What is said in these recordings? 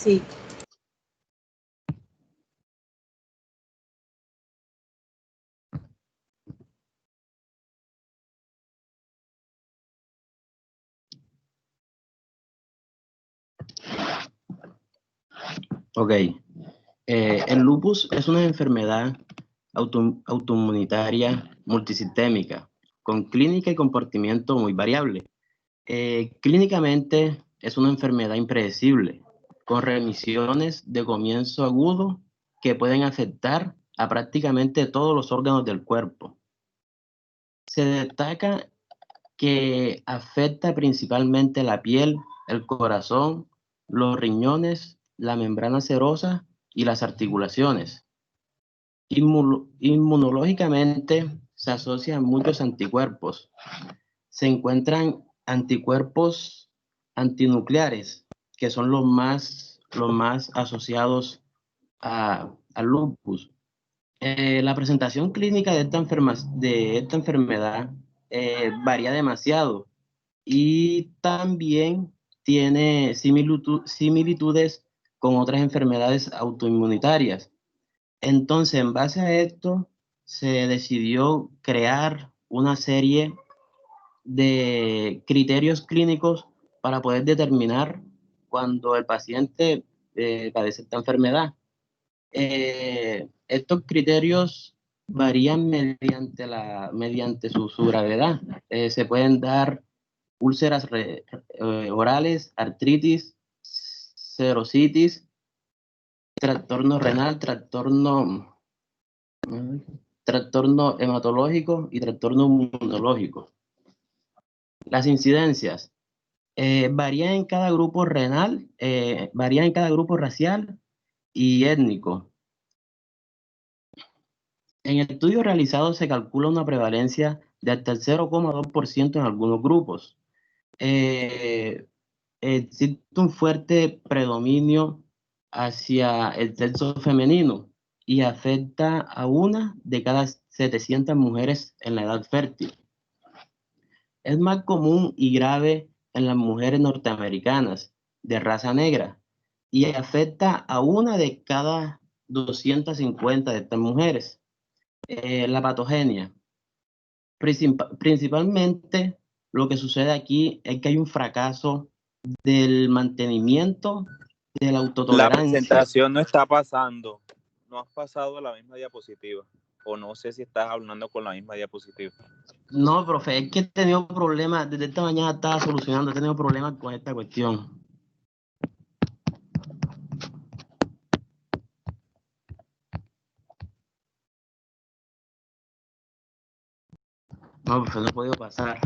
Sí. Ok. El lupus es una enfermedad autoinmunitaria multisistémica, con clínica y comportamiento muy variable. Clínicamente es una enfermedad impredecible, con remisiones de comienzo agudo que pueden afectar a prácticamente todos los órganos del cuerpo. Se destaca que afecta principalmente la piel, el corazón, los riñones, la membrana serosa y las articulaciones. Inmunológicamente se asocian muchos anticuerpos. Se encuentran anticuerpos antinucleares, que son los más asociados al lupus. La presentación clínica de esta enfermedad varía demasiado y también tiene similitudes con otras enfermedades autoinmunitarias. Entonces, en base a esto, se decidió crear una serie de criterios clínicos para poder determinar cuando el paciente padece esta enfermedad. Estos criterios varían mediante su gravedad. Se pueden dar úlceras orales, artritis, serositis, trastorno renal, trastorno hematológico y trastorno inmunológico. Las incidencias varían en cada grupo renal, varían en cada grupo racial y étnico. En estudios realizados se calcula una prevalencia de hasta el 0,2% en algunos grupos. Existe un fuerte predominio hacia el sexo femenino y afecta a una de cada 700 mujeres en la edad fértil. Es más común y grave en las mujeres norteamericanas de raza negra y afecta a una de cada 250 de estas mujeres. La patogenia. Principalmente lo que sucede aquí es que hay un fracaso del mantenimiento de la La autotolerancia. presentación no está pasando. No has pasado a la misma diapositiva. O no sé si estás hablando con la misma diapositiva. No, profe, es que he tenido problemas, desde esta mañana estaba solucionando, he tenido problemas con esta cuestión. No, profe, no he podido pasar.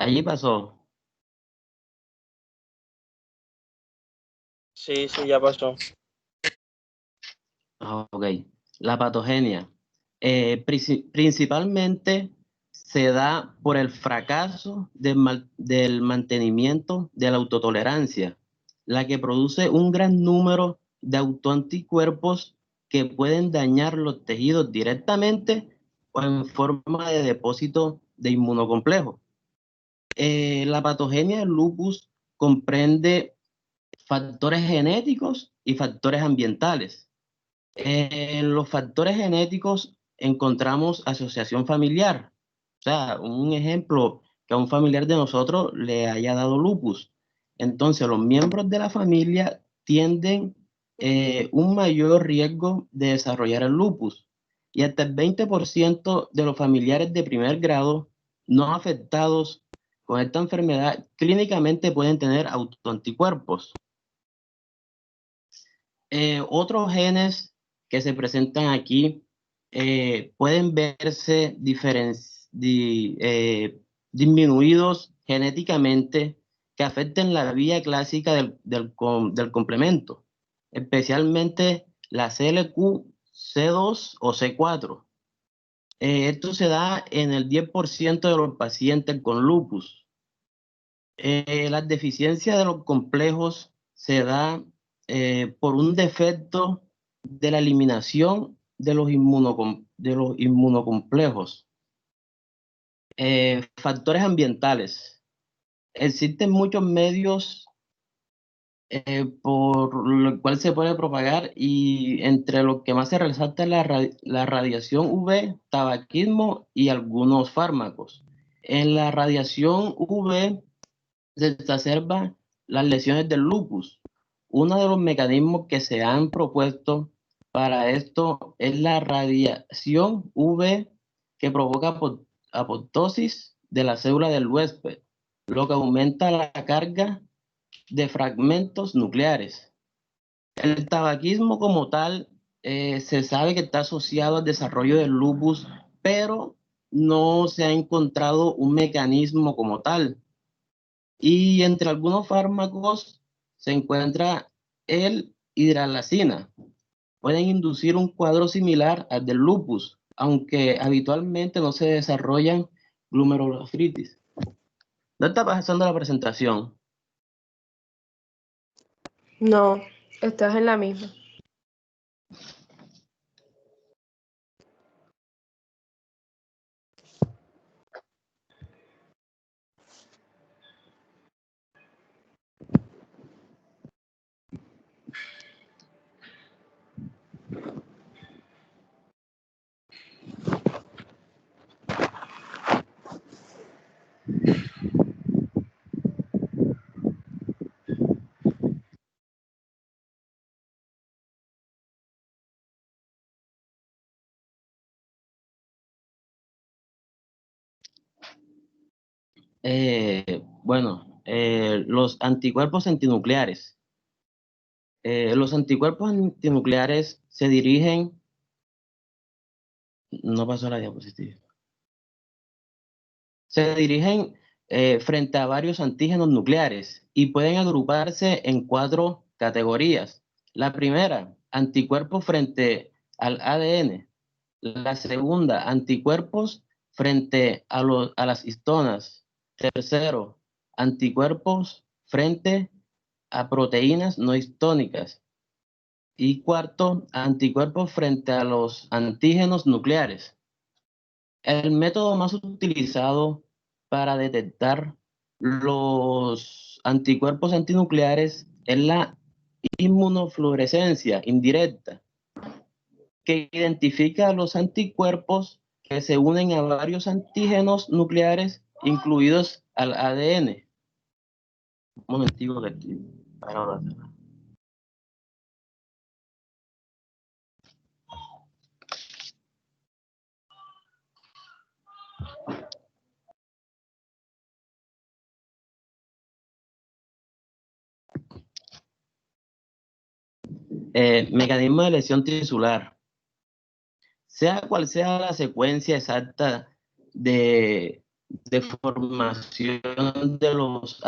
Allí pasó. Sí, ya pasó. Ok. La patogenia. Principalmente se da por el fracaso del mantenimiento de la autotolerancia, la que produce un gran número de autoanticuerpos que pueden dañar los tejidos directamente o en forma de depósito de inmunocomplejo. La patogenia del lupus comprende factores genéticos y factores ambientales. En los factores genéticos encontramos asociación familiar. O sea, un ejemplo, que a un familiar de nosotros le haya dado lupus. Entonces, los miembros de la familia tienden un mayor riesgo de desarrollar el lupus. Y hasta el 20% de los familiares de primer grado no afectados con esta enfermedad clínicamente pueden tener autoanticuerpos. Otros genes que se presentan aquí pueden verse disminuidos genéticamente que afecten la vía clásica del complemento, especialmente la CLQ, C2 o C4. Esto se da en el 10% de los pacientes con lupus. La deficiencia de los complejos se da por un defecto de la eliminación de los inmunocomplejos. Factores ambientales. Existen muchos medios por los cuales se puede propagar y entre los que más se resalta es la radiación UV, tabaquismo y algunos fármacos. En la radiación UV se exacerban las lesiones del lupus. Uno de los mecanismos que se han propuesto para esto es la radiación UV que provoca apoptosis de la célula del huésped, lo que aumenta la carga de fragmentos nucleares. El tabaquismo como tal se sabe que está asociado al desarrollo del lupus, pero no se ha encontrado un mecanismo como tal. Y entre algunos fármacos se encuentra el hidralazina. Pueden inducir un cuadro similar al del lupus, aunque habitualmente no se desarrollan glomerulofritis. ¿No está pasando la presentación? No, estás en la misma. Los anticuerpos antinucleares. Los anticuerpos antinucleares se dirigen, no pasó la diapositiva, se dirigen frente a varios antígenos nucleares y pueden agruparse en 4 categorías. La primera, anticuerpos frente al ADN. La segunda, anticuerpos frente a las histonas. Tercero, anticuerpos frente a proteínas no histónicas. Y cuarto, anticuerpos frente a los antígenos nucleares. El método más utilizado para detectar los anticuerpos antinucleares es la inmunofluorescencia indirecta, que identifica los anticuerpos que se unen a varios antígenos nucleares, incluidos al ADN. Un momentico que aquí. Ahora. Mecanismo de lesión tisular. Sea cual sea la secuencia exacta de formación de los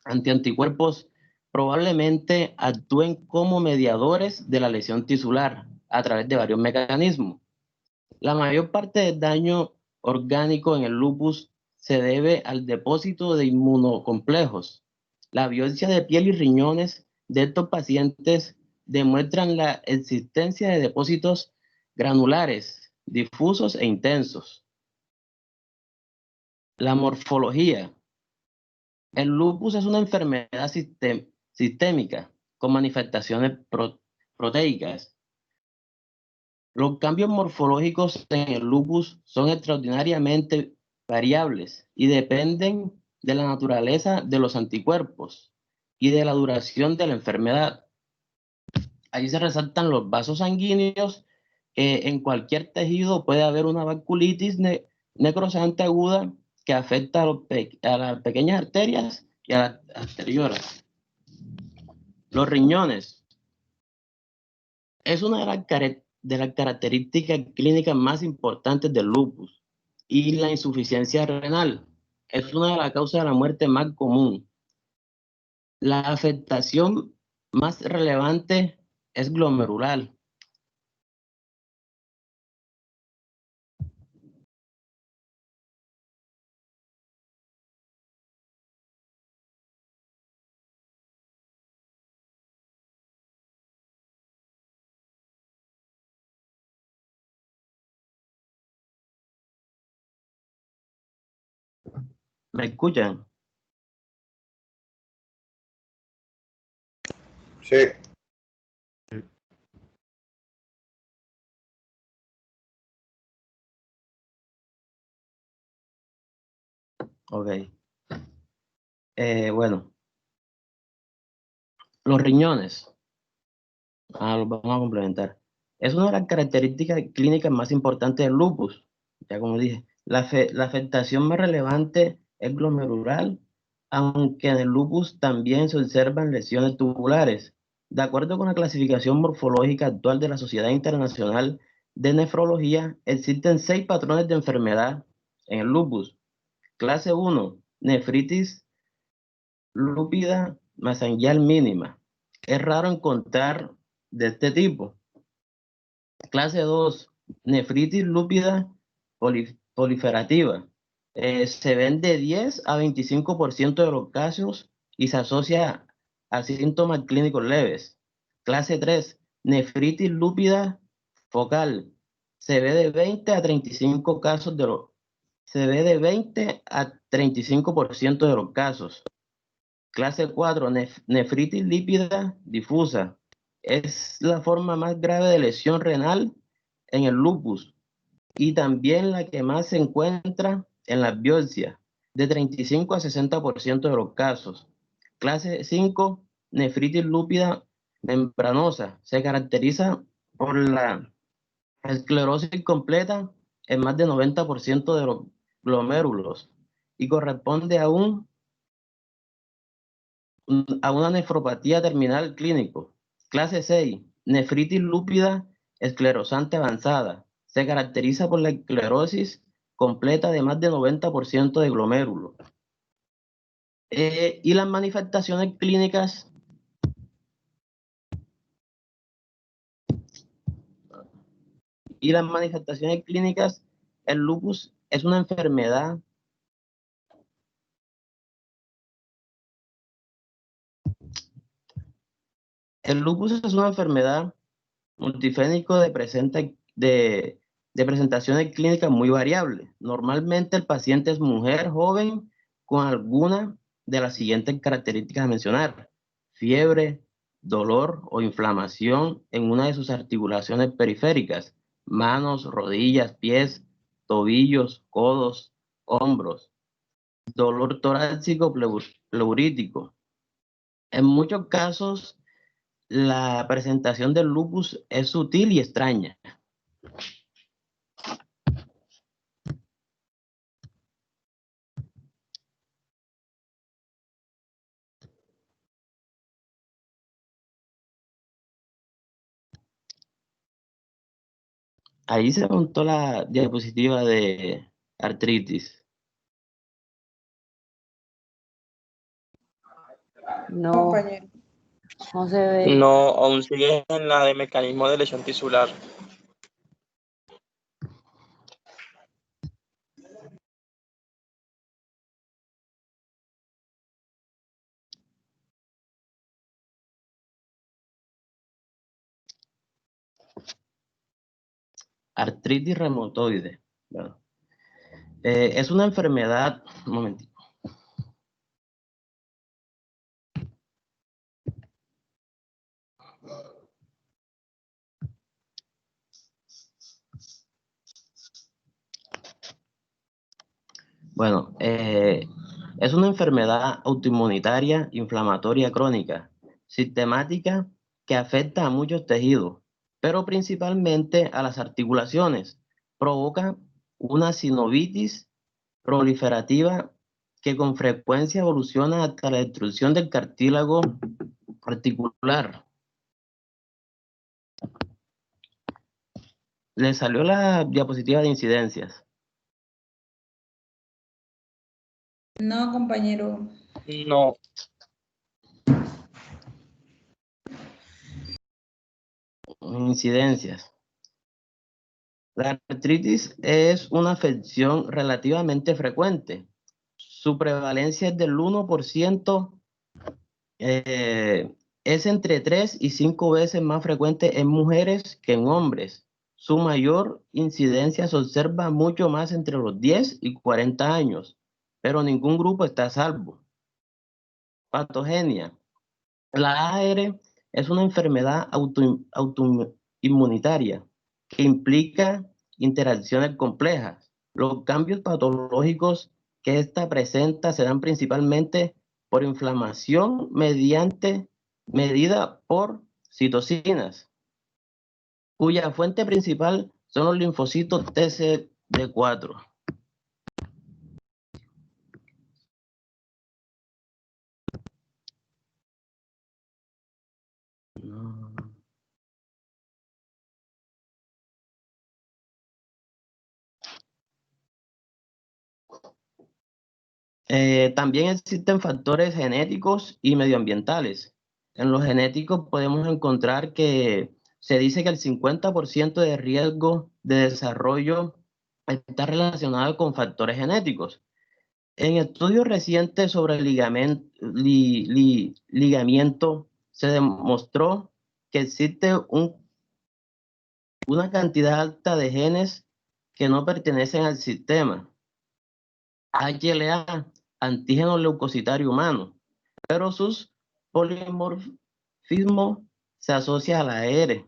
antianticuerpos, probablemente actúen como mediadores de la lesión tisular a través de varios mecanismos. La mayor parte del daño orgánico en el lupus se debe al depósito de inmunocomplejos. La biopsia de piel y riñones de estos pacientes demuestran la existencia de depósitos granulares, difusos e intensos. La morfología. El lupus es una enfermedad sistémica con manifestaciones proteicas. Los cambios morfológicos en el lupus son extraordinariamente variables y dependen de la naturaleza de los anticuerpos y de la duración de la enfermedad. Ahí se resaltan los vasos sanguíneos. En cualquier tejido puede haber una vasculitis necrosante aguda que afecta a las pequeñas arterias y a las arteriolas. Los riñones. Es una de las características clínicas más importantes del lupus y la insuficiencia renal. es una de las causas de la muerte más común. La afectación más relevante es glomerular. ¿Me escuchan? Sí. Ok. Bueno, los riñones. Los vamos a complementar. Es una de las características clínicas más importantes del lupus. Ya como dije, la afectación más relevante es glomerular, aunque en el lupus también se observan lesiones tubulares. De acuerdo con la clasificación morfológica actual de la Sociedad Internacional de Nefrología, existen 6 patrones de enfermedad en el lupus. Clase 1, nefritis lúpida mesangial mínima. Es raro encontrar de este tipo. Clase 2, nefritis lúpida proliferativa. Se ven de 10 a 25% de los casos y se asocia a síntomas clínicos leves. Clase 3, nefritis lúpida focal. Se ve de 20 a 35 casos de los, se ve de 20 a 35% de los casos. Clase 4, nefritis lípida difusa. Es la forma más grave de lesión renal en el lupus y también la que más se encuentra en las biopsias, de 35 a 60% de los casos. Clase 5, nefritis lúpida membranosa. Se caracteriza por la esclerosis completa en más del 90% de los glomérulos y corresponde a una nefropatía terminal clínico. Clase 6, nefritis lúpida esclerosante avanzada. Se caracteriza por la esclerosis completa de más del 90% de glomérulos. Y las manifestaciones clínicas el lupus es una enfermedad. El lupus es una enfermedad multifénico de presentaciones clínicas muy variables. Normalmente el paciente es mujer joven con alguna de las siguientes características a mencionar: fiebre, dolor o inflamación en una de sus articulaciones periféricas, manos, rodillas, pies, tobillos, codos, hombros, dolor torácico pleurítico. En muchos casos, la presentación del lupus es sutil y extraña. Ahí se montó la diapositiva de artritis. No, Compañero. no se ve. No, aún sigue en la de mecanismo de lesión tisular. Artritis reumatoide. Bueno, es una enfermedad, un momentito. Bueno, es una enfermedad autoinmunitaria inflamatoria crónica, sistemática, que afecta a muchos tejidos, pero principalmente a las articulaciones. Provoca una sinovitis proliferativa que con frecuencia evoluciona hasta la destrucción del cartílago articular. Le salió la diapositiva de incidencias. No, compañero. No. Incidencias. La artritis es una afección relativamente frecuente. Su prevalencia es del 1%, es entre 3 y 5 veces más frecuente en mujeres que en hombres. Su mayor incidencia se observa mucho más entre los 10 y 40 años, pero ningún grupo está a salvo. Patogenia. La AR es una enfermedad autoinmunitaria que implica interacciones complejas. Los cambios patológicos que esta presenta se dan principalmente por inflamación medida por citocinas, cuya fuente principal son los linfocitos TCD4. También existen factores genéticos y medioambientales. En los genéticos podemos encontrar que se dice que el 50% de riesgo de desarrollo está relacionado con factores genéticos. En estudios recientes sobre el ligamiento se demostró que existe una cantidad alta de genes que no pertenecen al sistema. HLA, antígeno leucocitario humano, pero sus polimorfismo se asocia a la AR.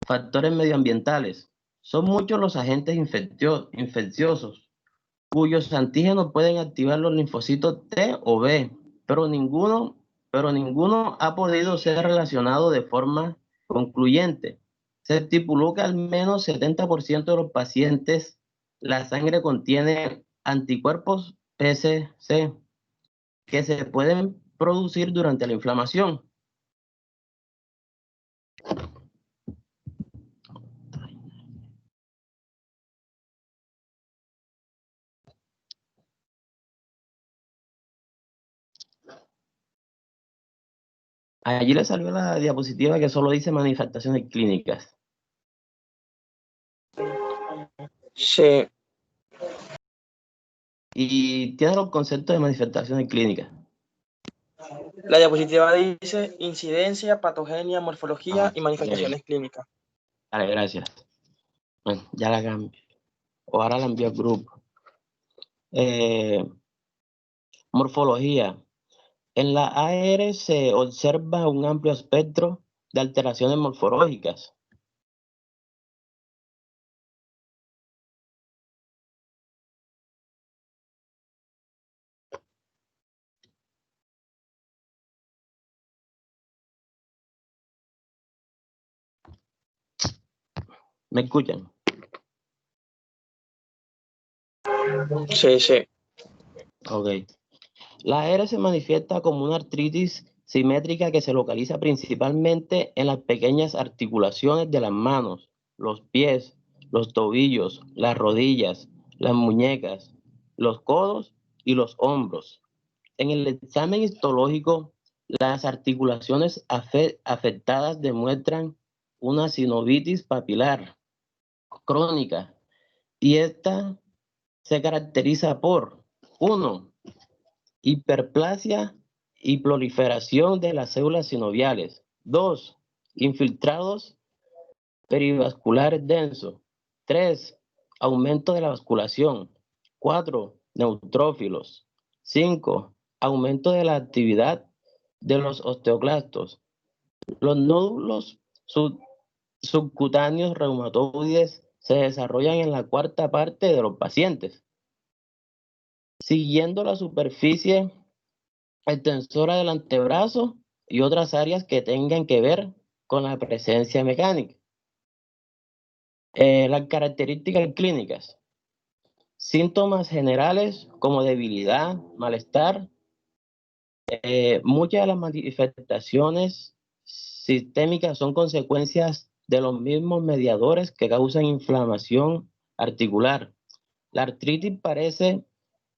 Factores medioambientales. Son muchos los agentes infecciosos cuyos antígenos pueden activar los linfocitos T o B, pero ninguno ha podido ser relacionado de forma concluyente. Se estipuló que al menos 70% de los pacientes la sangre contiene anticuerpos PCC que se pueden producir durante la inflamación. Allí le salió la diapositiva que solo dice manifestaciones clínicas. Sí. Y tiene los conceptos de manifestaciones clínicas. La diapositiva dice incidencia, patogenia, morfología y manifestaciones Ok. clínicas. Vale, gracias. Bueno, ya la cambio. O ahora la envío al grupo. Morfología. En la AR se observa un amplio espectro de alteraciones morfológicas. ¿Me escuchan? Sí, sí. Ok. La AR se manifiesta como una artritis simétrica que se localiza principalmente en las pequeñas articulaciones de las manos, los pies, los tobillos, las rodillas, las muñecas, los codos y los hombros. En el examen histológico, las articulaciones afectadas demuestran una sinovitis papilar crónica y esta se caracteriza por 1. Hiperplasia y proliferación de las células sinoviales. 2. Infiltrados perivasculares densos. 3. Aumento de la vasculación. 4. Neutrófilos. 5. Aumento de la actividad de los osteoclastos. Los nódulos subcutáneos reumatoides se desarrollan en la cuarta parte de los pacientes, siguiendo la superficie extensora del antebrazo y otras áreas que tengan que ver con la presencia mecánica. Las características clínicas. Síntomas generales como debilidad, malestar. Muchas de las manifestaciones sistémicas son consecuencias de los mismos mediadores que causan inflamación articular. La artritis parece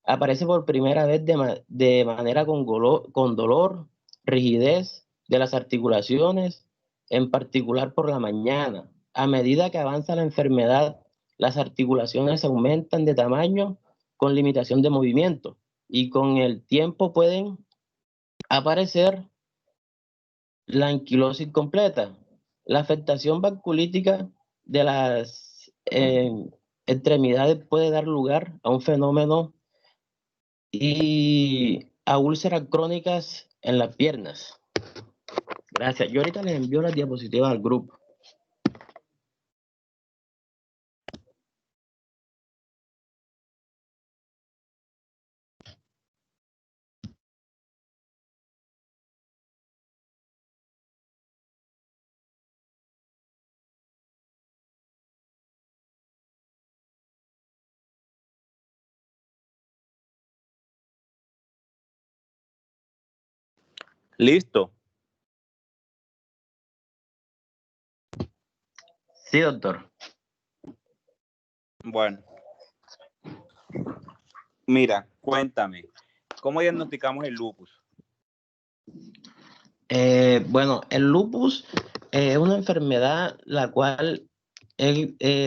Aparece por primera vez de manera con dolor, rigidez de las articulaciones, en particular por la mañana. A medida que avanza la enfermedad, las articulaciones aumentan de tamaño con limitación de movimiento y con el tiempo pueden aparecer la anquilosis completa. La afectación vasculítica de las extremidades puede dar lugar a un fenómeno y a úlceras crónicas en las piernas. Gracias. Yo ahorita les envío las diapositivas al grupo. Listo. Sí, doctor. Bueno, mira, cuéntame, ¿cómo diagnosticamos el lupus? Bueno, el lupus es una enfermedad la cual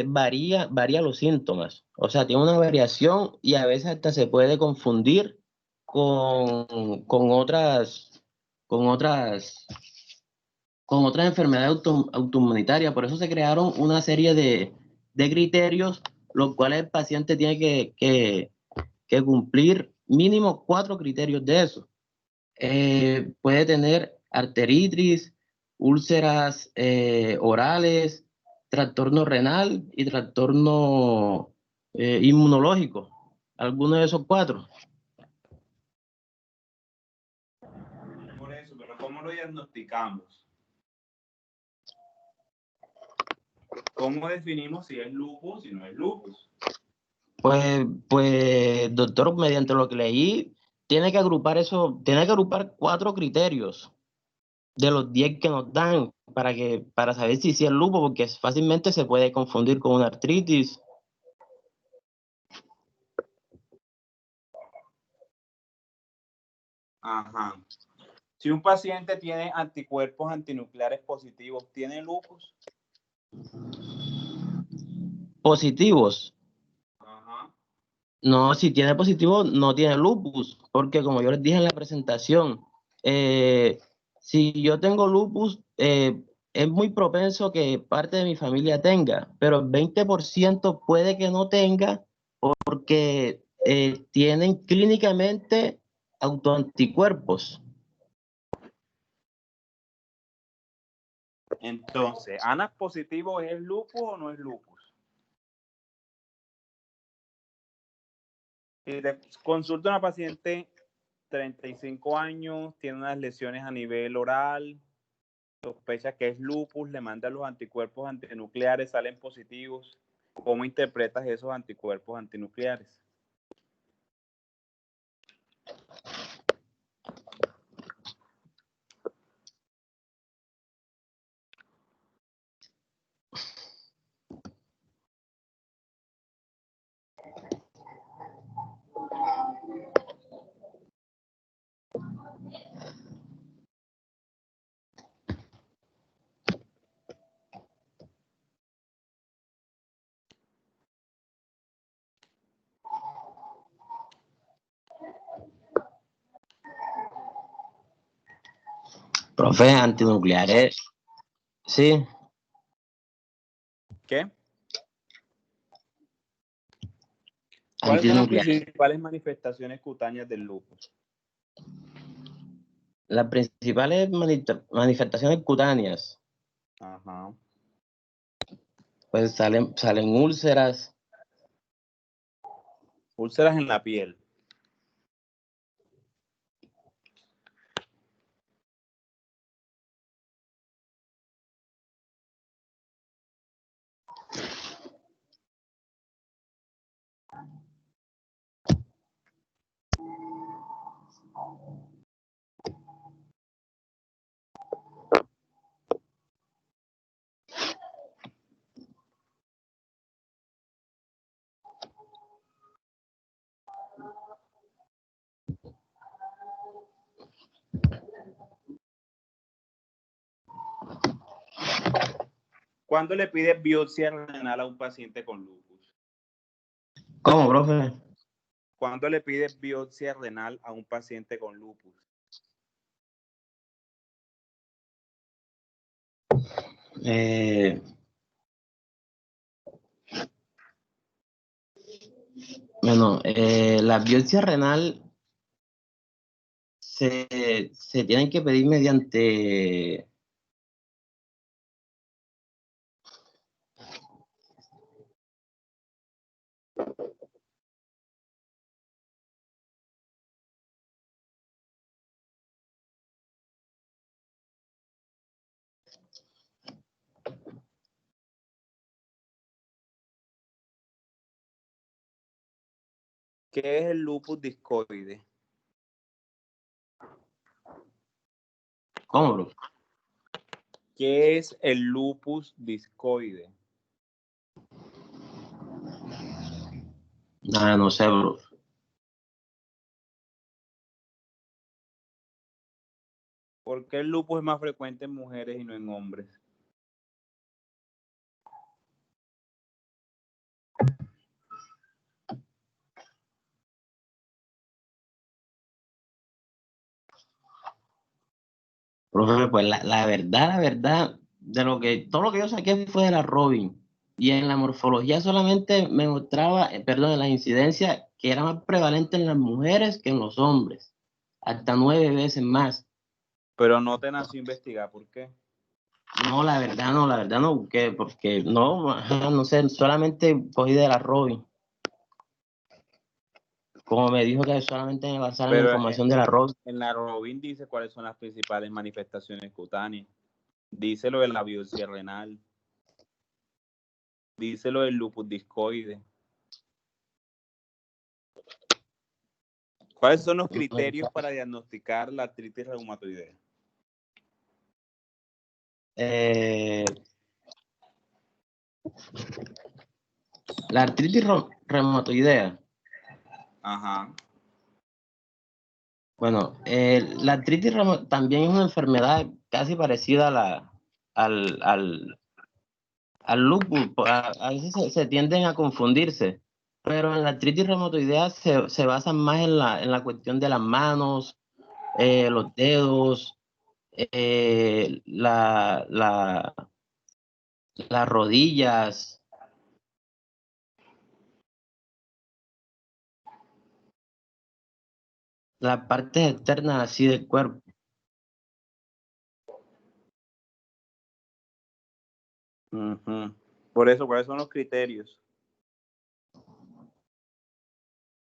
varía los síntomas. O sea, tiene una variación y a veces hasta se puede confundir con otras, con otras, con otras enfermedades autoinmunitarias. Por eso se crearon una serie de criterios, los cuales el paciente tiene que cumplir mínimo 4 criterios de eso. Puede tener arteritis, úlceras orales, trastorno renal y trastorno inmunológico. ¿Alguno de esos 4? Por eso, pero ¿cómo lo diagnosticamos? ¿Cómo definimos si es lupus, si no es lupus? Pues, doctor, mediante lo que leí, tiene que agrupar eso, tiene que agrupar 4 criterios de los 10 que nos dan para saber si es lupus, porque fácilmente se puede confundir con una artritis. Ajá. Si un paciente tiene anticuerpos antinucleares positivos, ¿tiene lupus? Positivos. Ajá. No, si tiene positivo, no tiene lupus, porque como yo les dije en la presentación, si yo tengo lupus, es muy propenso que parte de mi familia tenga, pero el 20% puede que no tenga porque tienen clínicamente autoanticuerpos. Entonces, ¿ANAS positivo es lupus o no es lupus? Si te consulta una paciente 35 años, tiene unas lesiones a nivel oral, sospecha que es lupus, le manda los anticuerpos antinucleares, salen positivos. ¿Cómo interpretas esos anticuerpos antinucleares? Profe, antinucleares, sí. ¿Qué? ¿Cuáles son las Antinucleares. principales manifestaciones cutáneas del lupus? Las principales manifestaciones cutáneas, Ajá. pues salen úlceras, Úlceras en la piel. ¿Cuándo le pides biopsia renal a un paciente con lupus? ¿Cómo, profe? ¿Cuándo le pides biopsia renal a un paciente con lupus? Bueno, la biopsia renal se tienen que pedir mediante... ¿Qué es el lupus discoide? ¿Cómo, profe? ¿Qué es el lupus discoide? Ah, no sé, profe. ¿Por qué el lupus es más frecuente en mujeres y no en hombres? Profe, pues la verdad, todo lo que yo saqué fue de la Robin. Y en la morfología solamente me mostraba, perdón, en las incidencias que era más prevalente en las mujeres que en los hombres. Hasta 9 veces más. Pero no te nació investigar, ¿por qué? No, la verdad no busqué, porque no, ajá, no sé, solamente cogí de la Robin. Como me dijo que solamente me basara en la Pero información de la Robin. en la Robin dice cuáles son las principales manifestaciones cutáneas. Dice lo de la biopsia renal. Dice lo del lupus discoide. ¿Cuáles son los criterios para diagnosticar la artritis reumatoidea? La artritis reumatoidea. Ajá. Bueno, la artritis también es una enfermedad casi parecida al lupus. A veces se tienden a confundirse, pero en la artritis reumatoidea se basan más en la cuestión de las manos, los dedos, las rodillas. Las partes externas así del cuerpo. Uh-huh. Por eso, ¿cuáles son los criterios?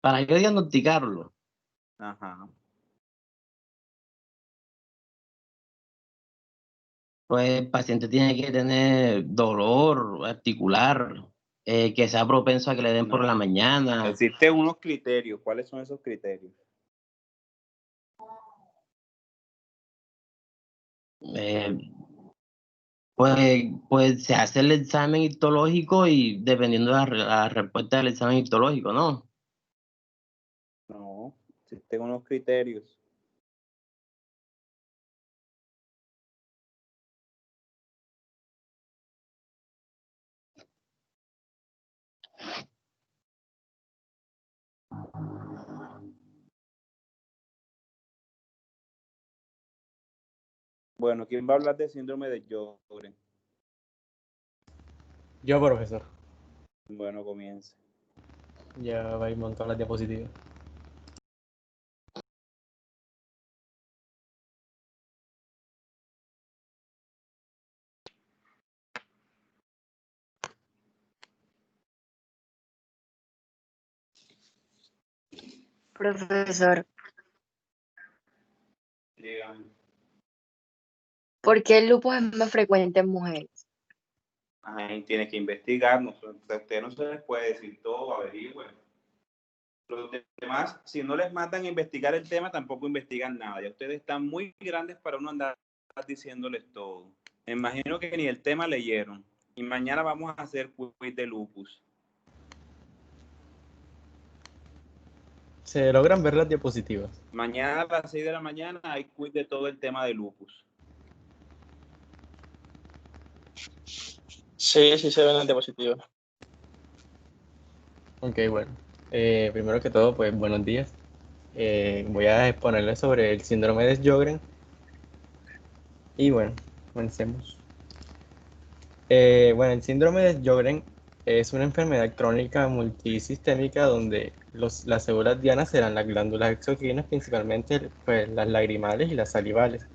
Para yo diagnosticarlo, Ajá. pues el paciente tiene que tener dolor articular, que sea propenso a que le den por No. la mañana. Existen unos criterios. ¿Cuáles son esos criterios? eh, pues se hace el examen histológico y dependiendo de la respuesta del examen histológico, ¿no? No, existen unos criterios. Bueno, ¿quién va a hablar de síndrome de Sjögren? Yo, profesor. Bueno, comience. Ya va a ir montando las diapositivas. Profesor, Dígame. ¿por qué el lupus es más frecuente en mujeres? Ahí tiene que investigar. No, a usted no se les puede decir todo, averigüen. Los demás, si no les mandan a investigar el tema, tampoco investigan nada. Ya ustedes están muy grandes para uno andar diciéndoles todo. Me imagino que ni el tema leyeron. Y mañana vamos a hacer quiz de lupus. Se logran ver las diapositivas. Mañana a las 6 de la mañana hay quiz de todo el tema de lupus. Sí, sí se ven las diapositivas. Ok, bueno. Primero que todo, pues buenos días. Voy a exponerles sobre el síndrome de Sjögren. Y bueno, comencemos. Bueno, el síndrome de Sjögren es una enfermedad crónica multisistémica donde las células dianas serán las glándulas exocrinas, principalmente pues, las lagrimales y las salivales.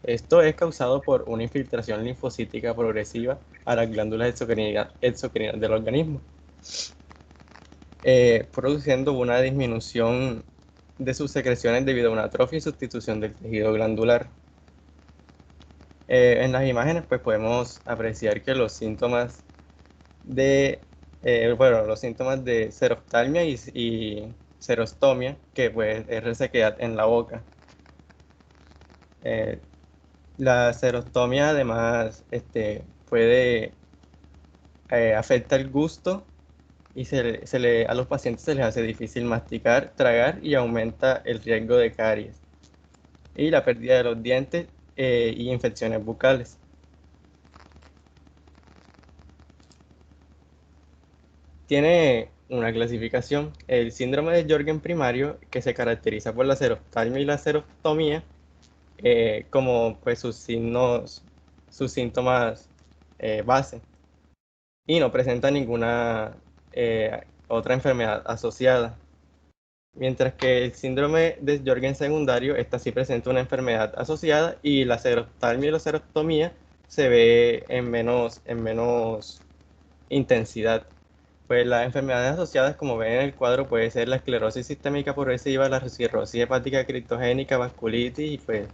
Esto es causado por una infiltración linfocítica progresiva a las glándulas exocrinas del organismo, produciendo una disminución de sus secreciones debido a una atrofia y sustitución del tejido glandular. En las imágenes pues podemos apreciar que los síntomas los síntomas de seroftalmia y serostomia, que pues es resequedad en la boca. La serostomia además puede afecta el gusto y a los pacientes se les hace difícil masticar, tragar y aumenta el riesgo de caries y la pérdida de los dientes y infecciones bucales. Tiene una clasificación, el síndrome de Sjögren primario, que se caracteriza por la seroftalmia y la serostomía, como pues sus síntomas base, y no presenta ninguna otra enfermedad asociada. Mientras que el síndrome de Sjögren secundario, esta sí presenta una enfermedad asociada y la seroftalmia y la serostomía se ve en menos intensidad. Pues las enfermedades asociadas, como ven en el cuadro, puede ser la esclerosis sistémica progresiva, la cirrosis hepática criptogénica, vasculitis y pues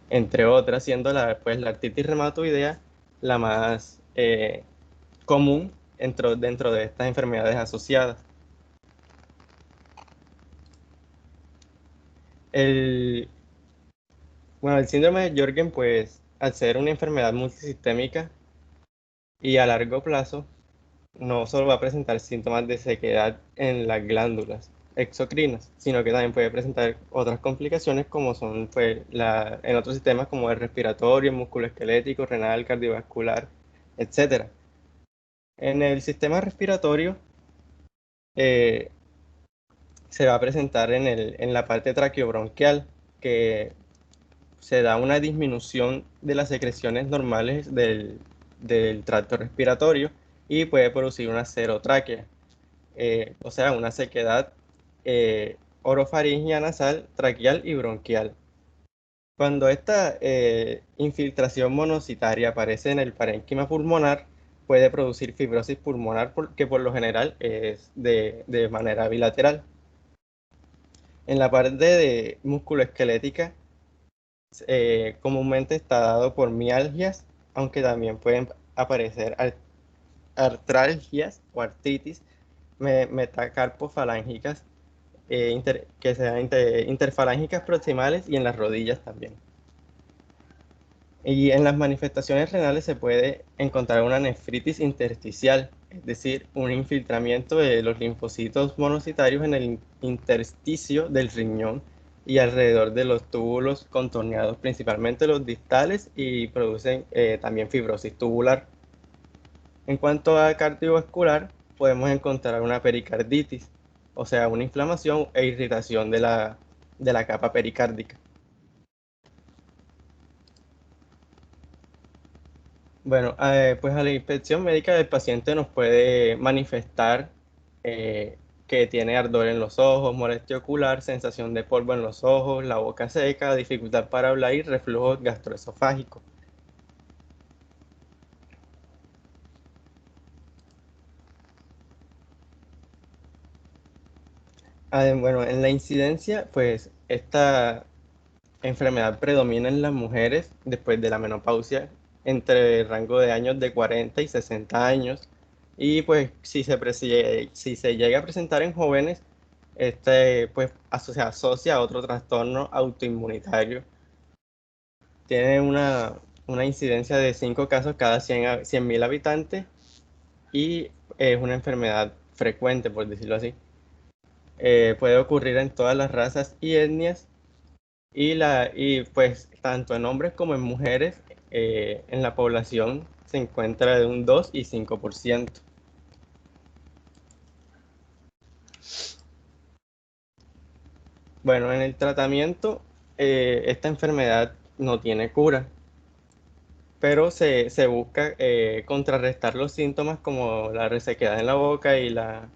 entre otras, siendo la artritis reumatoidea la más común dentro de estas enfermedades asociadas. El, el síndrome de Sjögren, pues al ser una enfermedad multisistémica y a largo plazo, no solo va a presentar síntomas de sequedad en las glándulas exocrinas, sino que también puede presentar otras complicaciones como son pues, en otros sistemas como el respiratorio, musculoesquelético, renal, cardiovascular, etc. En el sistema respiratorio eh, se va a presentar en la parte traqueobronquial, que se da una disminución de las secreciones normales del tracto respiratorio y puede producir una serotráquea. O sea, una sequedad orofaringea, nasal, traqueal y bronquial. Cuando esta infiltración monocitaria aparece en el parénquima pulmonar, puede producir fibrosis pulmonar, que por lo general es de manera bilateral. En la parte de musculoesquelética, comúnmente está dado por mialgias, aunque también pueden aparecer artralgias o artritis metacarpofalángicas que sean interfalángicas proximales y en las rodillas también. Y en las manifestaciones renales se puede encontrar una nefritis intersticial, es decir, un infiltramiento de los linfocitos monocitarios en el intersticio del riñón y alrededor de los túbulos contorneados, principalmente los distales, y producen también fibrosis tubular. En cuanto a cardiovascular, podemos encontrar una pericarditis, o sea, una inflamación e irritación de la capa pericárdica. Bueno, pues a la inspección médica del paciente nos puede manifestar que tiene ardor en los ojos, molestia ocular, sensación de polvo en los ojos, la boca seca, dificultad para hablar y reflujo gastroesofágico. Bueno, en la incidencia, pues esta enfermedad predomina en las mujeres después de la menopausia entre el rango de años de 40 y 60 años. Y pues si se llega a presentar en jóvenes, pues se asocia a otro trastorno autoinmunitario. Tiene una incidencia de 5 casos cada 100.000 habitantes y es una enfermedad frecuente, por decirlo así. Puede ocurrir en todas las razas y etnias y pues tanto en hombres como en mujeres en la población se encuentra de un 2 y 5%. Bueno, en el tratamiento, esta enfermedad no tiene cura, pero se busca contrarrestar los síntomas como la resequedad en la boca y la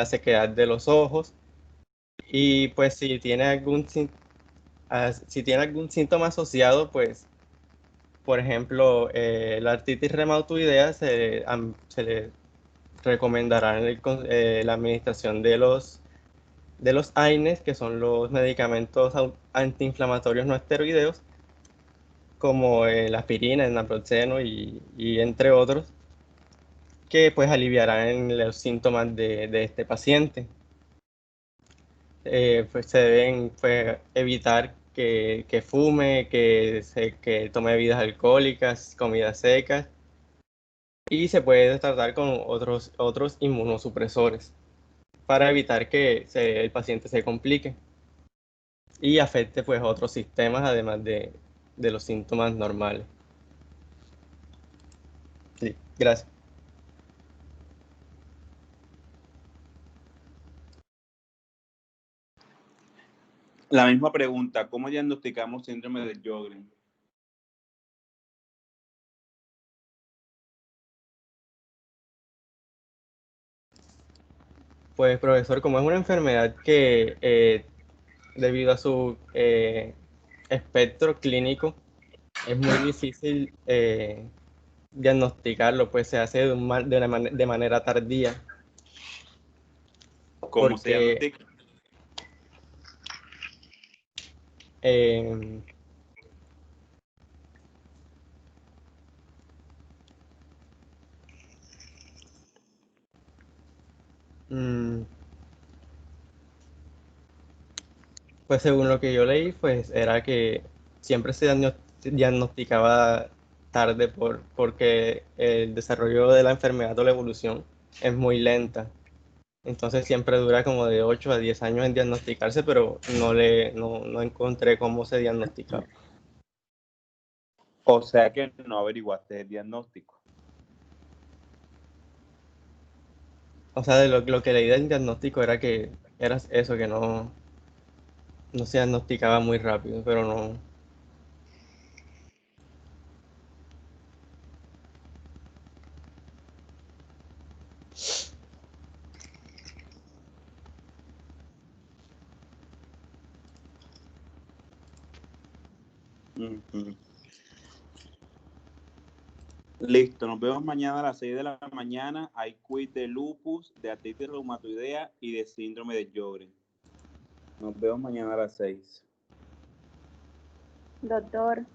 sequedad de los ojos. Y pues si tiene algún síntoma asociado, pues, por ejemplo, la artritis reumatoidea, se le recomendará la administración de los AINES, que son los medicamentos antiinflamatorios no esteroideos, como la aspirina, el naproxeno y entre otros, que pues aliviarán los síntomas de este paciente. Pues se deben pues, evitar que fume, que tome bebidas alcohólicas, comidas secas, y se puede tratar con otros inmunosupresores para evitar que el paciente se complique y afecte pues otros sistemas además de los síntomas normales. Sí, gracias. La misma pregunta, ¿cómo diagnosticamos síndrome de Sjögren? Pues profesor, como es una enfermedad que debido a su espectro clínico es muy difícil diagnosticarlo, pues se hace de manera tardía, ¿Cómo se porque diagnostica? eh, mm, pues según lo que yo leí, pues era que siempre se diagnosticaba tarde porque el desarrollo de la enfermedad o la evolución es muy lenta. Entonces siempre dura como de 8 a 10 años en diagnosticarse, pero no encontré cómo se diagnosticaba. O sea que no averiguaste el diagnóstico. O sea, de lo que leí del diagnóstico era que era eso, que no se diagnosticaba muy rápido, pero no. Ujú. Listo, nos vemos mañana a las 6 de la mañana. Hay quiz de lupus, de artritis reumatoidea y de síndrome de Sjögren. Nos vemos mañana a las 6. Doctor,